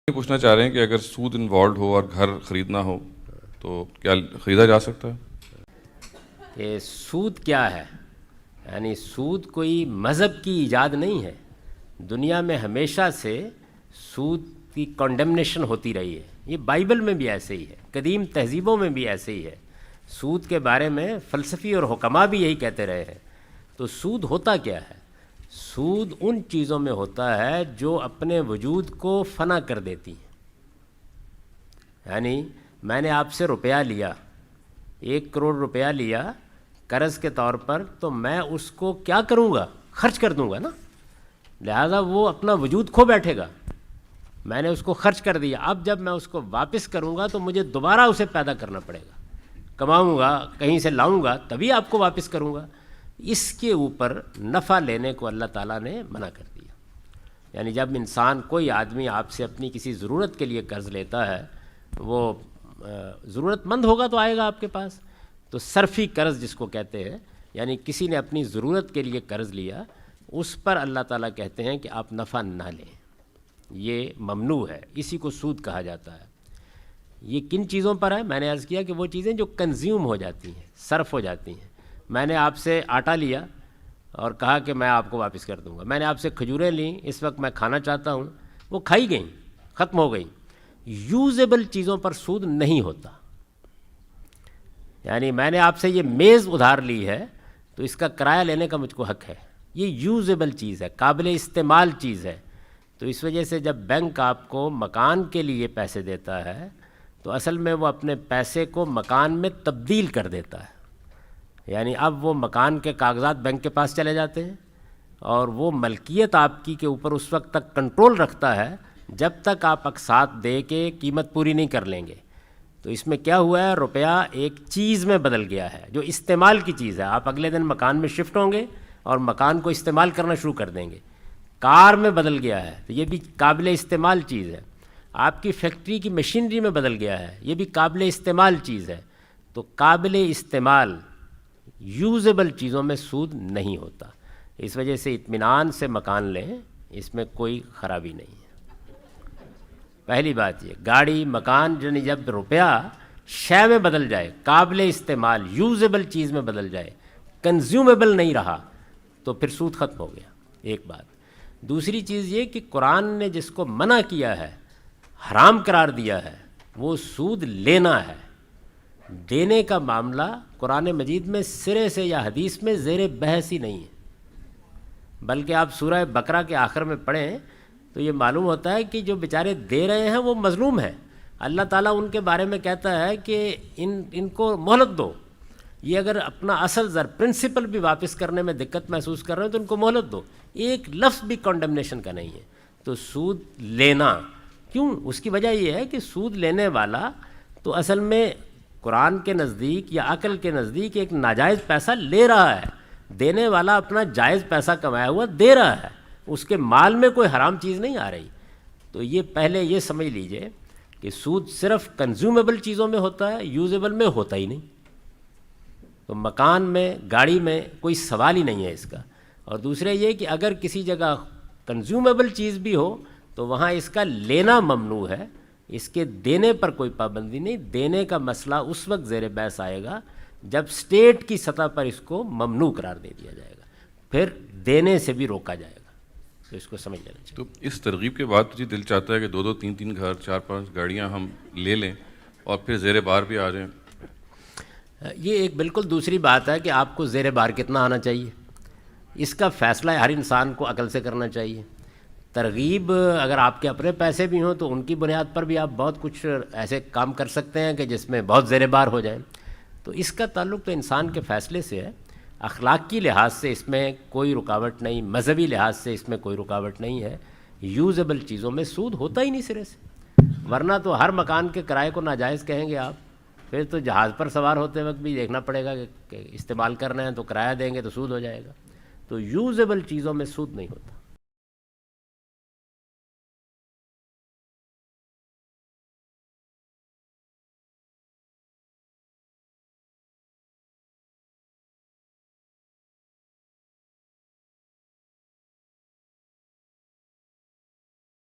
یہ پوچھنا چاہ رہے ہیں کہ اگر سود انوالوڈ ہو اور گھر خریدنا ہو تو کیا خریدا جا سکتا ہے؟ کہ سود کیا ہے؟ یعنی سود کوئی مذہب کی ایجاد نہیں ہے. دنیا میں ہمیشہ سے سود کی کنڈمنیشن ہوتی رہی ہے. یہ بائبل میں بھی ایسے ہی ہے، قدیم تہذیبوں میں بھی ایسے ہی ہے. سود کے بارے میں فلسفی اور حکماء بھی یہی کہتے رہے ہیں. تو سود ہوتا کیا ہے؟ سود ان چیزوں میں ہوتا ہے جو اپنے وجود کو فنا کر دیتی ہیں. یعنی میں نے آپ سے روپیہ لیا، 1 کروڑ روپیہ لیا قرض کے طور پر، تو میں اس کو کیا کروں گا؟ خرچ کر دوں گا نا. لہذا وہ اپنا وجود کھو بیٹھے گا. میں نے اس کو خرچ کر دیا، اب جب میں اس کو واپس کروں گا تو مجھے دوبارہ اسے پیدا کرنا پڑے گا. کماؤں گا، کہیں سے لاؤں گا، تبھی آپ کو واپس کروں گا. اس کے اوپر نفع لینے کو اللہ تعالیٰ نے منع کر دیا. یعنی جب انسان، کوئی آدمی آپ سے اپنی کسی ضرورت کے لیے قرض لیتا ہے، وہ ضرورت مند ہوگا تو آئے گا آپ کے پاس. تو صرفی قرض جس کو کہتے ہیں، یعنی کسی نے اپنی ضرورت کے لیے قرض لیا، اس پر اللہ تعالیٰ کہتے ہیں کہ آپ نفع نہ لیں. یہ ممنوع ہے، اسی کو سود کہا جاتا ہے. یہ کن چیزوں پر ہے؟ میں نے عرض کیا کہ وہ چیزیں جو کنزیوم ہو جاتی ہیں، صرف ہو جاتی ہیں. میں نے آپ سے آٹا لیا اور کہا کہ میں آپ کو واپس کر دوں گا. میں نے آپ سے کھجوریں لیں، اس وقت میں کھانا چاہتا ہوں، وہ کھائی گئیں، ختم ہو گئیں. یوزیبل چیزوں پر سود نہیں ہوتا. یعنی میں نے آپ سے یہ میز ادھار لی ہے تو اس کا کرایہ لینے کا مجھ کو حق ہے. یہ یوزیبل چیز ہے، قابل استعمال چیز ہے. تو اس وجہ سے جب بینک آپ کو مکان کے لیے پیسے دیتا ہے تو اصل میں وہ اپنے پیسے کو مکان میں تبدیل کر دیتا ہے. یعنی اب وہ مکان کے کاغذات بینک کے پاس چلے جاتے ہیں اور وہ ملکیت آپ کی کے اوپر اس وقت تک کنٹرول رکھتا ہے جب تک آپ اقساط دے کے قیمت پوری نہیں کر لیں گے. تو اس میں کیا ہوا ہے؟ روپیہ ایک چیز میں بدل گیا ہے جو استعمال کی چیز ہے. آپ اگلے دن مکان میں شفٹ ہوں گے اور مکان کو استعمال کرنا شروع کر دیں گے. کار میں بدل گیا ہے تو یہ بھی قابل استعمال چیز ہے. آپ کی فیکٹری کی مشینری میں بدل گیا ہے، یہ بھی قابل استعمال چیز ہے. تو قابل استعمال یوزیبل چیزوں میں سود نہیں ہوتا. اس وجہ سے اطمینان سے مکان لیں، اس میں کوئی خرابی نہیں ہے. پہلی بات یہ، گاڑی، مکان، جب روپیہ شے میں بدل جائے، قابل استعمال یوزیبل چیز میں بدل جائے، کنزیومیبل نہیں رہا، تو پھر سود ختم ہو گیا. ایک بات. دوسری چیز یہ کہ قرآن نے جس کو منع کیا ہے، حرام قرار دیا ہے، وہ سود لینا ہے. دینے کا معاملہ قرآن مجید میں سرے سے یا حدیث میں زیر بحث ہی نہیں ہے. بلکہ آپ سورہ بقرہ کے آخر میں پڑھیں تو یہ معلوم ہوتا ہے کہ جو بیچارے دے رہے ہیں وہ مظلوم ہیں. اللہ تعالیٰ ان کے بارے میں کہتا ہے کہ ان کو مہلت دو. یہ اگر اپنا اصل زر پرنسپل بھی واپس کرنے میں دقت محسوس کر رہے ہیں تو ان کو مہلت دو. ایک لفظ بھی کنڈمنیشن کا نہیں ہے. تو سود لینا کیوں؟ اس کی وجہ یہ ہے کہ سود لینے والا تو اصل میں قرآن کے نزدیک یا عقل کے نزدیک ایک ناجائز پیسہ لے رہا ہے. دینے والا اپنا جائز پیسہ کمایا ہوا دے رہا ہے، اس کے مال میں کوئی حرام چیز نہیں آ رہی. تو یہ پہلے یہ سمجھ لیجئے کہ سود صرف کنزیومیبل چیزوں میں ہوتا ہے، یوزیبل میں ہوتا ہی نہیں. تو مکان میں، گاڑی میں کوئی سوال ہی نہیں ہے اس کا. اور دوسرے یہ کہ اگر کسی جگہ کنزیومیبل چیز بھی ہو تو وہاں اس کا لینا ممنوع ہے، اس کے دینے پر کوئی پابندی نہیں. دینے کا مسئلہ اس وقت زیر بحث آئے گا جب اسٹیٹ کی سطح پر اس کو ممنوع قرار دے دیا جائے گا، پھر دینے سے بھی روکا جائے گا. تو اس کو سمجھ لینا چاہیے. تو اس ترغیب کے بعد مجھے دل چاہتا ہے کہ 2-2 3-3 گھر، 4-5 گاڑیاں ہم لے لیں اور پھر زیر بار بھی آ جائیں. یہ ایک بالکل دوسری بات ہے کہ آپ کو زیر بار کتنا آنا چاہیے. اس کا فیصلہ ہر انسان کو عقل سے کرنا چاہیے. ترغیب اگر آپ کے اپنے پیسے بھی ہوں تو ان کی بنیاد پر بھی آپ بہت کچھ ایسے کام کر سکتے ہیں کہ جس میں بہت زیر بار ہو جائیں. تو اس کا تعلق تو انسان کے فیصلے سے ہے. اخلاقی لحاظ سے اس میں کوئی رکاوٹ نہیں، مذہبی لحاظ سے اس میں کوئی رکاوٹ نہیں ہے. یوزیبل چیزوں میں سود ہوتا ہی نہیں سرے سے. ورنہ تو ہر مکان کے کرائے کو ناجائز کہیں گے آپ. پھر تو جہاز پر سوار ہوتے وقت بھی دیکھنا پڑے گا کہ استعمال کرنا ہے تو کرایہ دیں گے تو سود ہو جائے گا. تو یوزیبل چیزوں میں سود نہیں ہوتا.